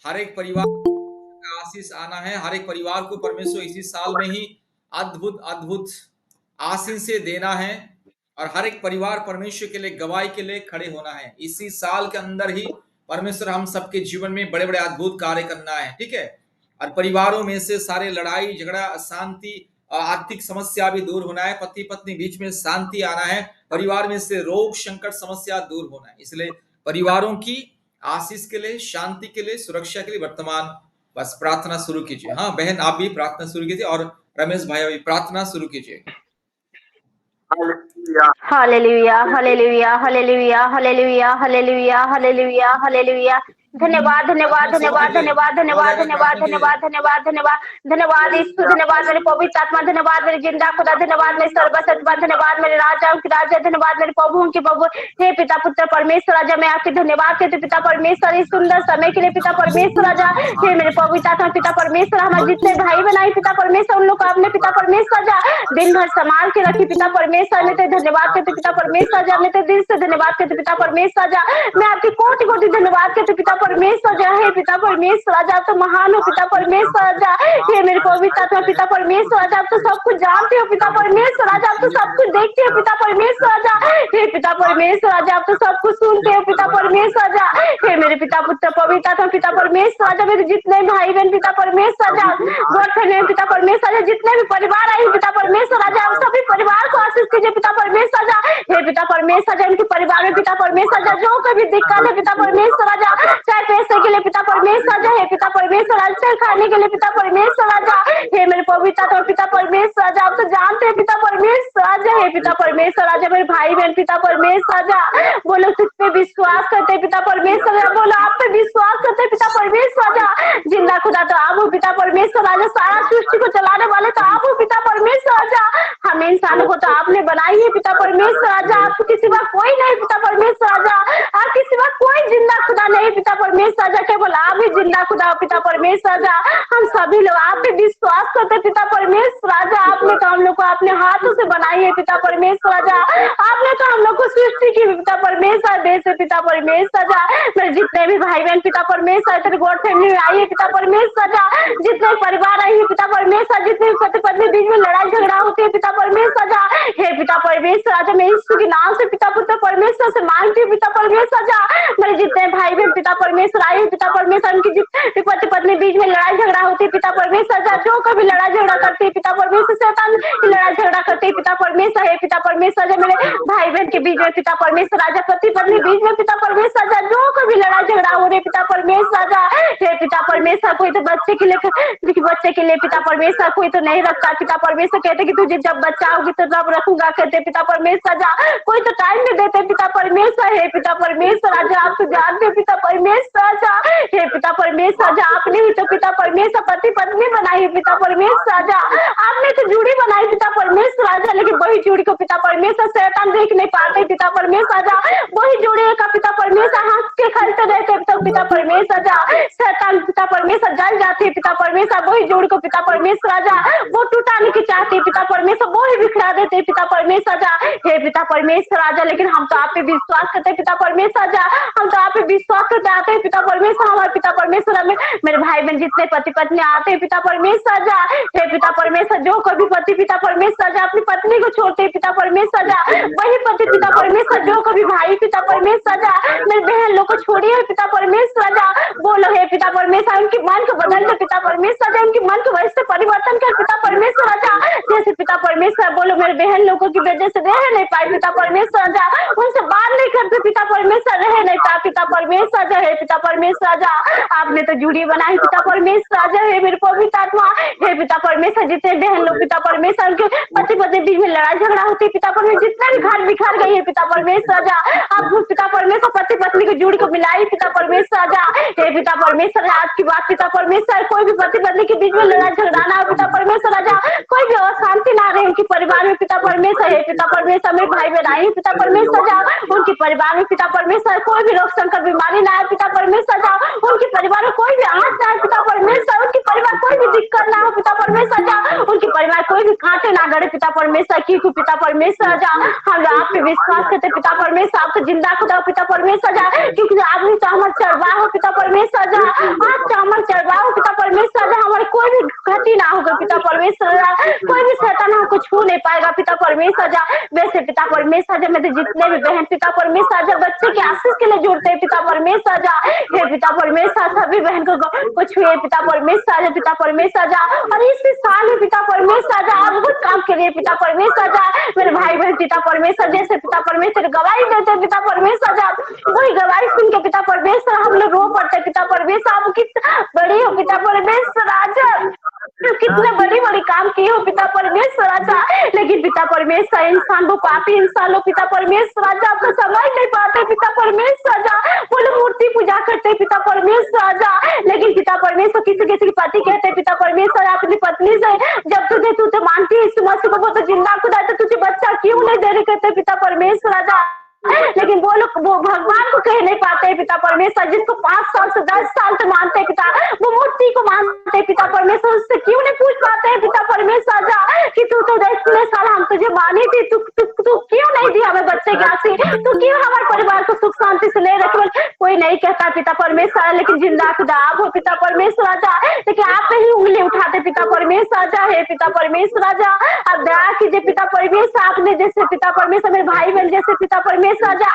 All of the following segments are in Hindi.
हर एक परिवार का आशीष आना है। हर एक परिवार को परमेश्वर इसी साल में ही अद्भुत अद्भुत आशीष देना है और हर एक परिवार परमेश्वर के लिए गवाही के लिए खड़े होना है। इसी साल के अंदर ही परमेश्वर हम सबके जीवन में बड़े बड़े अद्भुत कार्य करना है, ठीक है। और परिवारों में से सारे लड़ाई झगड़ा अशांति आर्थिक समस्या भी दूर होना है। पति पत्नी बीच में शांति आना है। परिवार में से रोग संकट समस्या दूर होना है। इसलिए परिवारों की आशीष के लिए, शांति के लिए, सुरक्षा के लिए वर्तमान बस प्रार्थना शुरू कीजिए। हाँ बहन, आप भी प्रार्थना शुरू कीजिए और रमेश भाई अभी प्रार्थना शुरू कीजिए। Hallelujah hallelujah hallelujah hallelujah hallelujah hallelujah hallelujah. धन्यवाद धन्यवाद प्रार्थना शुरू धन्यवाद कीजिए। धन्यवाद आवाज धन्यवाद आकर धन्यवाद प्रार्थना कीजिए। धन्यवाद धन्यवाद धन्यवाद धन्यवाद यीशु, धन्यवाद मेरे पवित्र आत्मा, धन्यवाद मेरे जिंदा खुदा, धन्यवाद मेरे सर्वशक्तिमान, धन्यवाद मेरे राजाओं की राजा, धन्यवाद मेरे प्रभुओं के प्रभु। हे पिता पुत्र परमेश्वर राजा, मैं आपके धन्यवाद करती पिता परमेश्वर इस सुंदर समय के लिए पिता परमेश्वर राजा। हे मेरे पवित्र आत्मा पिता परमेश्वर, हमारे जितने भाई बनाई पिता परमेश्वर उन लोग को आपने पिता परमेश्वर राजा दिन भर संभाल के रखी पिता परमेश्वर। मैं तेरे धन्यवाद करते पिता परमेश्वर राजा, मैं तेरे दिल से धन्यवाद करते पिता परमेश्वर राजा। मैं आपकी कोटि कोटि धन्यवाद करते पिता परमेश्वर राजा। हे पिता परमेश्वर राजा, आप तो महान हो पिता परमेश्वर राजा। हे मेरे पवित्र आत्मा पिता परमेश्वर राजा, आप तो सब कुछ जानते हो पिता परमेश्वर राजा, आप तो सब कुछ देखते हो पिता परमेश्वर राजा। हे पिता परमेश्वर राजा, आप तो सब कुछ सुनते हो पिता परमेश्वर राजा। हे मेरे पिता पुत्र पवित्र आत्मा पिता परमेश्वर राजा, मेरे जितने भाई बहन पिता परमेश्वर राजा, गोठने पिता परमेश्वर राजा, जितने भी परिवार आए पिता परमेश्वर राजा, आप सभी परिवार को आशीष कीजिए पिता परमेश्वर राजा। हे पिता परमेश्वर राजा, उनके परिवार में पिता परमेश्वर राजा जो कभी दिक्कत है पिता परमेश्वर राजा, चाहे पैसे के लिए पिता परमेश्वर राजा, हे पिता परमेश्वर राजा, चाहे खाने के लिए पिता परमेश्वर राजा। हे मेरे पवित्र आत्मा पिता परमेश्वर राजा, आप तो जानते हैं पिता परमेश्वर राजा। हे पिता परमेश्वर राजा, मेरे भाई बहन पिता परमेश्वर राजा, वो लोग तुझ पे विश्वास करते हैं पिता परमेश्वर राजा, बोलो आप पे विश्वास करते हैं पिता परमेश्वर राजा। जिंदा खुदा तो आप हो पिता परमेश्वर राजा, सारा सृष्टि को चलाने वाले तो आप हो पिता परमेश्वर राजा। हम इंसानों को तो आपने बनाई है पिता परमेश्वर राजा, आपको किसी बात कोई नहीं पिता परमेश्वर राजा, आप किसी बात कोई जिंदा खुदा नहीं पिता परमेश्वर राजा, केवल आप ही जिंदा खुदा हो पिता परमेश्वर राजा। हम सभी लोग आप पे विश्वास करते पिता परमेश्वर राजा। आपने तो हम लोग को अपने हाथों से बनाई है पिता परमेश्वर राजा, आपने तो हम लोग को सृष्टि की पिता परमेश्वर देश है पिता परमेश्वर राजा। मेरे जितने भी भाई बहन पिता परमेश्वर तेरे गॉड फैमिली में आई है पिता परमेश्वर राजा, जितने परिवार आई है पिता परमेश्वर, जितने पति पत्नी बीच में लड़ाई झगड़ा होती है पिता परमेश्वर राजा, हे पिता परमेश्वर राजा, मैं यीशु के नाम से पिता पुत्र परमेश्वर से मांगती हूँ पिता परमेश्वर राजा। मेरे जितने भाई बहन पिता परमेश्वर आए हैं पिता परमेश्वर, उनकी जितने पति पत्नी बीच में लड़ाई झगड़ा होती है पिता परमेश्वर राजा, जो कभी लड़ाई झगड़ा करती है पिता परमेश्वर, शैतान की लड़ाई झगड़ा करती है पिता परमेश्वर, हे पिता परमेश्वर राजा, मेरे भाई बहन के बीच में पिता परमेश्वर राजा, पति पत्नी बीच में पिता परमेश्वर राजा, जो कभी लड़ाई झगड़ा हो रही पिता परमेश्वर राजा, हे पिता परमेश्वर, कोई तो बच्चे के लिए पिता परमेश्वर, कोई तो नहीं रखता पिता परमेश्वर, कहते कि तुझे जब बच्चा होगी तो तब रखूंगा कहते पिता परमेश्वर राजा, कोई तो टाइम नहीं देते पिता परमेश्वर, हे पिता परमेश्वर राजा, आप तो जानते पिता परमेश्वर राजा, हे पिता परमेश्वर राजा, आपने भी तो पिता परमेश्वर पति पत्नी बनाई पिता परमेश्वर राजा, आपने तो जोड़ी बनाई पिता परमेश्वर राजा, लेकिन वही जोड़ी को पिता परमेश्वर शैतान देख नहीं पाते पिता परमेश्वर राजा, वही जोड़ी का पिता परमेश्वर हंस के खेलते रहते पिता परमेश्वर राजा, शैतान पिता परमेश्वर जल जाते पिता परमेश्वर, वही जोड़ी को पिता परमेश्वर राजा वो टूटाने की चाहते पिता परमेश्वर, वो ही बिखरा देते पिता परमेश्वर राजा, हे पिता परमेश्वर राजा, लेकिन हम तो आप पे विश्वास करते पिता परमेश्वर राजा, हम तो आप पे विश्वास करते आते हैं पिता परमेश्वर, हमारे पिता परमेश्वर में मेरे भाई बहन जितने पति पत्नी आते हैं पिता परमेश्वर राजा, हे पिता परमेश्वर, जो कभी पति पिता परमेश्वर राजा अपनी पत्नी को छोड़ते हैं पिता परमेश्वर राजा, वही पति पिता परमेश्वर, जो कभी भाई पिता परमेश्वर राजा मेरे बहन लोग को छोड़िए पिता परमेश्वर राजा, बोलो हे पिता परमेश्वर, उनकी मन को बदल दे पिता परमेश्वर राजा, उनकी मन को वैसे परिवर्तन कर पिता परमेश्वर राजा, जैसे पिता परमेश्वर बोलो मेरे बहन लोगों की वजह से रह नहीं पाए पिता परमेश्वर राजा, उनसे बात नहीं करते पिता परमेश्वर, रह नहीं पाए पिता परमेश्वर राजा, हे पिता परमेश्वर राजा, आपने तो जुड़ी बनाई पिता परमेश्वर राजा, हे मेरे पवित्र आत्मा, हे पिता परमेश्वर, जितने बहन लोग पिता परमेश्वर उनके पति पत्नी बीच में लड़ाई झगड़ा होती है पिता परमेश्वर, जितने भी घर बिखर गई है पिता परमेश्वर राजा, आप उस पिता परमेश्वर पति पत्नी की जोड़ी को मिलाई पिता परमेश्वर राजा, हे पिता परमेश्वर, आज की बात पिता परमेश्वर, कोई भी पति पत्नी के बीच में लड़ाई झगड़ा ना हो पिता परमेश्वर राजा, कोई भी अशांति ना रहे उनके परिवार में पिता परमेश्वर, हे पिता परमेश्वर, मेरे भाई बहन आई पिता परमेश्वर राजा, उनके परिवार में पिता परमेश्वर कोई भी रोग संकट बीमारी ना आए पिता परमेश्वर राजा, उनके परिवार में कोई भी आंच ना आए पिता परमेश्वर, उनके परिवार कोई भी दिक्कत ना हो पिता परमेश्वर राजा, उनके परिवार कोई भी कांटे ना गड़े पिता परमेश्वर, क्योंकि पिता परमेश्वर राजा हम आप पे विश्वास करते पिता परमेश्वर, आप तो जिंदा खुदा पिता परमेश्वर राजा, क्योंकि आपने तो हमारे चरवाह हो पिता परमेश्वर राजा, आज तो पाएगा पिता परमेश्वर जा। वैसे पिता परमेश्वर जा मेरे जितने भी बहन पिता परमेश्वर जा बच्चे के आशीष के लिए जुड़ते हैं पिता परमेश्वर जा। हे पिता परमेश्वर सभी बहन को कुछ हुए पिता परमेश्वर जा, पिता परमेश्वर जा। और इस साल में पिता परमेश्वर जा अद्भुत काम के लिए पिता परमेश्वर जा मेरे भाई बहन पिता परमेश्वर जैसे पिता परमेश्वर गवाही देते पिता परमेश्वर जा, वही गवाही सुन के पिता परमेश्वर हम लोग रो पड़ते पिता परमेश्वर। आप कितना बड़ी हो पिता परमेश्वर राजा, कितने बड़ी बड़ी काम किए हो पिता परमेश्वर राजा। लेकिन पिता परमेश्वर इंसान वो पापी इंसान लोग पिता परमेश्वर राजा आपको समझ नहीं पाते पिता परमेश्वर राजा। वो लोग मूर्ति पूजा करते पिता परमेश्वर राजा। लेकिन पिता परमेश्वर किसी किसी की पति कहते पिता परमेश्वर अपनी पत्नी से जब तू तो मानती है इस मसीह को वो तो जिंदा खुदा है तो तुझे बच्चा क्यों नहीं दे रहे कहते पिता परमेश्वर राजा। लेकिन वो लोग वो भगवान को कह नहीं पाते पिता परमेश्वर जिसको 5 साल से 10 साल से मानते पिता, वो मूर्ति को मानते पिता परमेश्वर उससे क्यों नहीं पूछ पाते हैं पिता परमेश्वर जा कि तू तो इतने साल हम तुझे मानी थी, तू क्यों नहीं दिया हमें बच्चे की आशीष, तू क्यों हमारे परिवार को सुख शांति से ले रखे। कोई नहीं कहता पिता परमेश्वर लेकिन जिंदा खुदा आप हो पिता परमेश्वर जा। लेकिन आप ही उंगली उठाते पिता परमेश्वर जा। हे पिता परमेश्वर जा आप दया कीजिए पिता परमेश्वर। आपने जैसे पिता परमेश्वर मेरे भाई बहन जैसे पिता परमेश्वर जा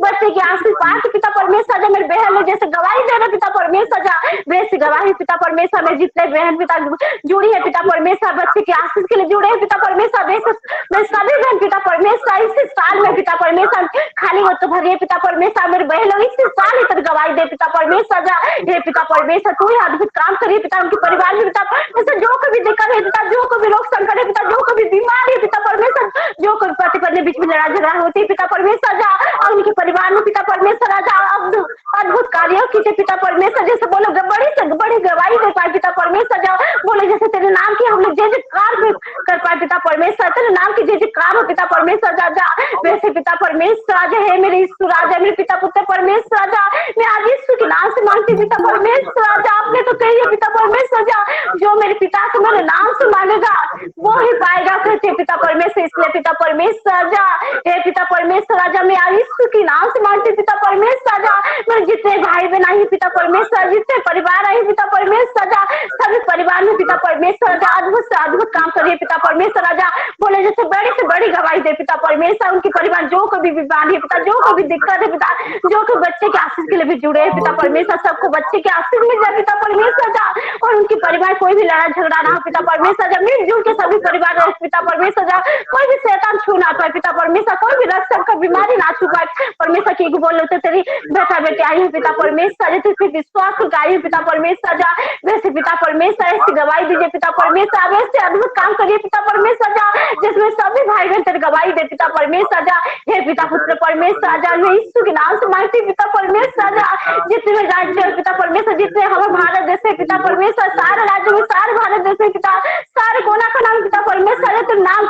बच्चे की आशीष पाके पिता परमेश्वर जा मेरे बहन लोग जैसे गवाही दे रहे पिता परमेश्वर जा वैसे गवाही पिता परमेश्वर में जितने बहन पिता जुड़ी है पिता परमेश्वर बच्चे की आशीष के लिए जुड़े हैं पिता परमेश्वर वैसे मैं सभी बहन पिता परमेश्वर इसी साल में पिता परमेश्वर खाली हो तो भरिए पिता परमेश्वर मेरे बहन लोग इसी साल इतर गवाही दे पिता परमेश्वर जा। हे पिता परमेश्वर तू ही अद्भुत काम करिए पिता उनके परिवार में पिता परमेश्वर जो कभी दिक्कत है पिता जो कभी रोग संकट है पिता जो कभी बीमारी है पिता परमेश्वर जो कभी पति पत्नी बीच में लड़ाई झगड़ा होती है पिता परमेश्वर जा और उनके परिवार में पिता परमेश्वर राजा अद्भुत कार्यों कीजिए पिता परमेश्वर जैसे बोलो बड़ी से बड़ी गवाही दे पाए पिता परमेश्वर जा बोले जैसे तेरे नाम की हम लोग जय जयकार कर पाए पिता परमेश्वर तेरे नाम की जय जयकार हो पिता परमेश्वर राजा। वैसे पिता परमेश्वर राजा है मेरे यीशु राजा मेरे पिता पुत्र परमेश्वर राजा मैं आज यीशु के नाम से मांगती पिता परमेश्वर राजा आपने तो कही है पिता परमेश्वर राजा जो मेरे पिता को मेरे नाम से मांगेगा वो ही पाएगा कहते पिता परमेश्वर। इसलिए पिता परमेश्वर राजा हे पिता परमेश्वर राजा मैं आज यीशु के नाम से मांगती पिता परमेश्वर राजा मेरे जितने भाई बहन आई पिता परमेश्वर जितने परिवार आई पिता परमेश्वर राजा सभी परिवार में पिता परमेश्वर राजा अद्भुत से अद्भुत काम करिए पिता परमेश्वर राजा बोले जैसे बड़ी से बड़ी गवाही दे पिता परमेश्वर उनके परिवार जो कभी बीमारी है पिता जो कभी दिक्कत है पिता जो कि बच्चे के आशीष के लिए भी जुड़े हैं पिता परमेश्वर सबको बच्चे के आशीष मिल जाए पिता परमेश्वर जा और उनके परिवार कोई भी लड़ाई झगड़ा ना हो पिता परमेश्वर जा मिलजुल के सभी परिवार रहे पिता परमेश्वर जा कोई भी शैतान छू ना पाए पिता परमेश्वर कोई भी रक्त सबका बीमारी ना छू पाए परमेश्वर की बोलो तो तेरी बेटा बेटी आई है पिता परमेश्वर जैसे विश्वास को आई है पिता परमेश्वर जा वैसे पिता परमेश्वर ऐसी गवाही दीजिए पिता परमेश्वर वैसे अद्भुत काम करिए पिता परमेश्वर जा जिसमें सभी भाई बहन तेरी गवाही दे पिता परमेश्वर जा। हे पिता पुत्र परमेश्वर जा मैं यीशु के नाम से मांगती पिता परमेश्वर जा जितने राज्य पिता परमेश्वर जितने हमारे भारत देश में पिता परमेश्वर सारे राज्यों में सारे भारत देश में पिता सारे कोना का नाम पिता परमेश्वर तेरे नाम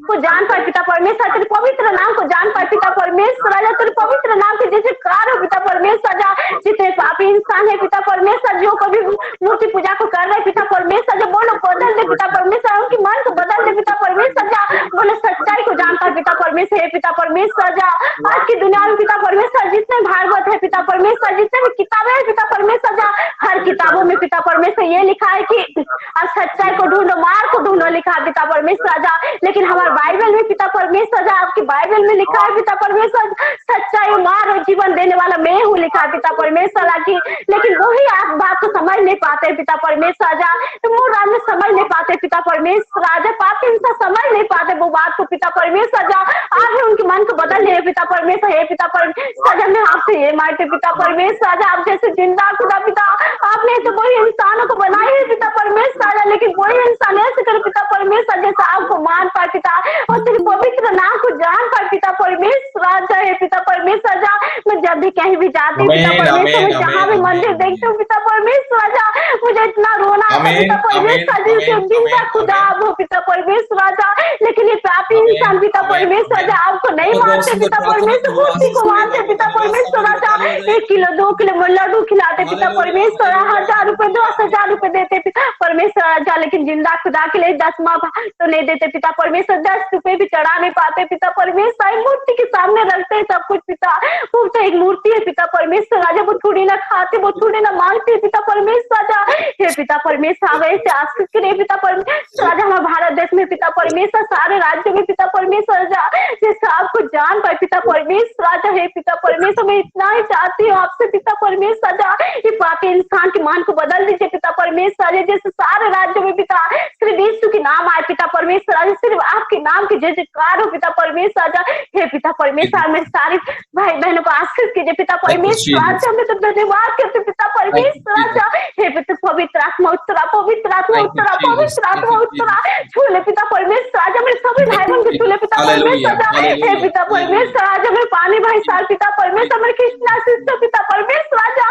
को जान पाए पिता परमेश्वर तेरे पवित्र नाम को जान पाए पिता परमेश्वर राजा तेरे पवित्र नाम के जैसे कार हो पिता परमेश्वर जा जितने पापी इंसान है पिता परमेश्वर जो कभी मूर्ति पूजा को कर रहे पिता परमेश्वर जो बोलो बदल दे पिता परमेश्वर उनकी मन को बदल दे पिता परमेश्वर जा बोले सच्चाई को जानता है पिता परमेश्वर है पिता परमेश्वर जा आज की दुनिया में पिता परमेश्वर जितने भागवत है पिता परमेश्वर जितने भी किताबें है पिता परमेश्वर जा हर किताबों में पिता परमेश्वर ये लिखा है कि अब सच्चाई को ढूंढो मार को ढूंढो लिखा है पिता परमेश्वर जा लेकिन हमारे बाइबल में पिता परमेश्वर जा आपकी बाइबल में लिखा है पिता परमेश्वर सच्चाई मार और जीवन देने वाला मैं हूँ लिखा है पिता परमेश्वर की लेकिन वही आप बात को समझ नहीं पाते पिता परमेश्वर जा तो वो राज में समझ नहीं पाते पिता परमेश्वर राजा पापी इंसान समझ नहीं पाते वो बात को पिता परमेश्वर जा आज भी उनके मन को बदल ले पिता परमेश्वर है पिता परमेश्वर मैं आपसे ये मांगते पिता परमेश्वर राजा आप जैसे जिंदा खुदा पिता आपने तो वही इंसानों को बनाई है पिता परमेश्वर राजा लेकिन वही इंसान ऐसे करे पिता परमेश्वर जैसे आपको मान पाए पिता और तेरे पवित्र नाम को जान पाए पिता परमेश्वर राजा है पिता परमेश्वर जा मैं जब भी कहीं भी जाती हूँ पिता परमेश्वर मैं जहाँ भी मंदिर देखती हूँ पिता परमेश्वर राजा मुझे इतना रोना आता पिता परमेश्वर जिंदा खुदा आप हो पिता परमेश्वर राजा लेकिन ये पापी इंसान पिता परमेश्वर राजा आपको नहीं मानते पिता परमेश्वर मूर्ति को मानते पिता परमेश्वर राजा 1 किलो 2 किलो लड्डू खिलाते पिता परमेश्वर 1000 रुपए 10,000 रुपए देते पिता परमेश्वर राजा लेकिन जिंदा खुदा के लिए 10वां तो नहीं देते पिता परमेश्वर 10 रुपए भी चढ़ा नहीं पाते पिता परमेश्वर मूर्ति के सामने रखते हैं सब कुछ पिता वो तो एक मूर्ति है पिता परमेश्वर राजा वो थोड़ी ना खाते वो थोड़ी ना मांगते पिता परमेश्वर राजा हे पिता परमेश्वर हमें ऐसे आशीष के लिए पिता परमेश्वर राजा, हमारे भारत देश में पिता परमेश्वर सारे राज्यों में पिता परमेश्वर राजा जैसे आपको जान पाए पिता परमेश्वर राजा। हे पिता परमेश्वर मैं इतना ही चाहती हूँ आपसे पिता परमेश्वर राजा, ये पापी इंसान के मान को बदल दीजिए पिता परमेश्वर राजा। जैसे सारे राज्यों में पिता सिर्फ यीशु के नाम आए पिता परमेश्वर राजा, सिर्फ आपके नाम की जय जयकार हो पिता परमेश्वर राजा। हे पिता परमेश्वर मेरे सारे भाई बहनों को आशीष कीजिए पिता Thank you, परमेश्वर Jesus. राजा। मैं तो धन्यवाद करते पिता Thank you, परमेश्वर Jesus. राजा। हे पिता पवित्र आत्मा उत्तरा, पवित्र आत्मा Thank you, उत्तरा, Jesus. पवित्र Thank आत्मा you, उत्तरा Jesus. छूले पिता परमेश्वर राजा। मेरे सभी भाई Thank you, बहन को छूले Jesus. पिता परमेश्वर Hallelujah. राजा। हे Hallelujah. पिता Hallelujah. परमेश्वर राजा मेरे पानी भाई साल पिता परमेश्वर, मेरे कृष्णा सिस्टर पिता परमेश्वर राजा,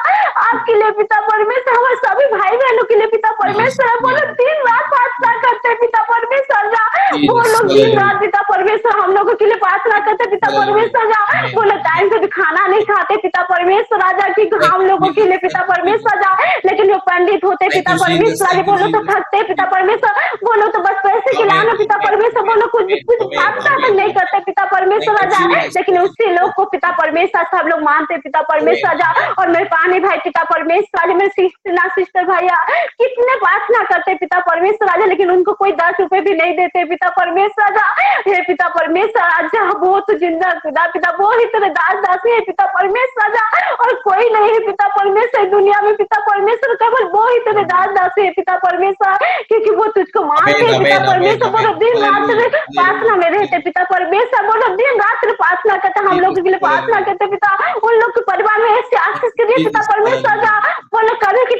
आपके लिए पिता परमेश्वर, हमारे सभी भाई बहनों के लिए पिता Jesus. परमेश्वर बोलो Jesus. दिन रात प्रार्थना करते पिता परमेश्वर राजा। वो Jesus. लोग दिन रात Hallelujah. पिता परमेश्वर हम लोगों के लिए प्रार्थना करते पिता Hallelujah. परमेश्वर राजा। Amen. वो लोग टाइम से भी खाना नहीं खाते पिता परमेश्वर राजा की Thank हम you, लोगों के Jesus. लिए Thank पिता you, Jesus. परमेश्वर राजा। लेकिन वो पंडित होते Thank पिता you, Jesus. परमेश्वर राजा, Thank you, बोलो तो Jesus. थकते Thank पिता you. परमेश्वर, बोलो तो बस पैसे Amen. खिलाना पिता Amen. परमेश्वर, Amen. बोलो कुछ Amen. कुछ Amen. प्रार्थना तो Amen. नहीं Amen. करते पिता परमेश्वर Thank you, राजा। Jesus. लेकिन Thank you, उसी लोग Jesus. को पिता परमेश्वर सब लोग मानते पिता Amen. परमेश्वर राजा। Amen. और मेरे पानी भाई पिता परमेश्वर राजा, मेरे सिस्टर भैया कितने प्रार्थना करते पिता परमेश्वर राजा, लेकिन उनको कोई 10 रुपए भी नहीं देते पिता परमेश्वर राजा। हे पिता परमेश्वर राजा वो तो जिंदा खुदा पिता, वो ही तेरे दास दासी है पिता परमेश्वर राजा, और कोई नहीं है पिता परमेश्वर दुनिया में पिता परमेश्वर, केवल वो ही तेरे दास दासी है पिता परमेश्वर, क्योंकि वो तुझको मानते Amen. हैं पिता Amen. Amen. परमेश्वर। Amen. बोलो दिन रात Hallelujah. प्रार्थना Hallelujah. में रहते Hallelujah. पिता परमेश्वर, बोलो दिन रात प्रार्थना करते हम Jesus. लोगों के लिए प्रार्थना Hallelujah. करते पिता, उन लोग के परिवार में ऐसे Thank आशीष you, करिए पिता Jesus. परमेश्वर Hallelujah. राजा। बोलो कभी भी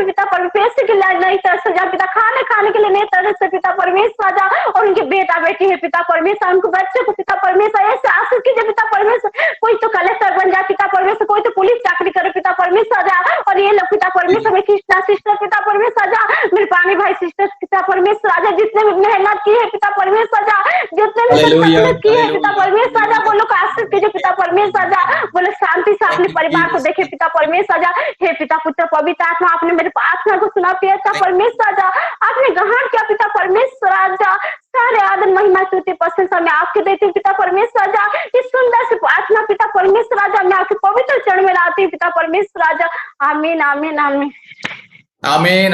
पिता परमेश्वर पैसे के लिए नहीं तरस जा पिता, खाने के लिए नहीं तरस से पिता परमेश्वर राजा। और उनके बेटा बेटी है पिता परमेश्वर, उनको बच्चे को पिता परमेश्वर ऐसे आशीष कीजिए पिता परमेश्वर। कोई तो कलेक्टर बन जाए पिता परमेश्वर, कोई तो पुलिस चाकरी करे पिता परमेश्वर राजा, और ये लोग पिता परमेश्वर Jesus. में कृष्णा सिस्टर पिता परमेश्वर राजा, मेरे पानी भाई सिस्टर पिता परमेश्वर राजा, जितने भी मेहनत की है पिता परमेश्वर राजा, जितने भी Hallelujah. तकलीफ की है पिता Hallelujah. परमेश्वर राजा, Hallelujah. बोलो का आशीष कीजिए पिता परमेश्वर राजा। बोलो शांति से Thank अपने you, परिवार को Jesus. देखे Thank पिता you, Jesus. परमेश्वर राजा। हे पिता पुत्र पवित्र आत्मा, आपने मेरे प्रार्थना को सुना पिता Thank परमेश्वर राजा, आपने ग्रहण किया पिता परमेश्वर राजा। सारे आदर महिमा स्तुति प्रशंसा मैं आपके देती हूँ पिता परमेश्वर राजा। इस सुंदर से प्रार्थना पिता परमेश्वर राजा मैं आपके पवित्र चरण में लाती हूँ पिता परमेश्वर राजा। आमीन आमीन आमीन। Amen. Amen.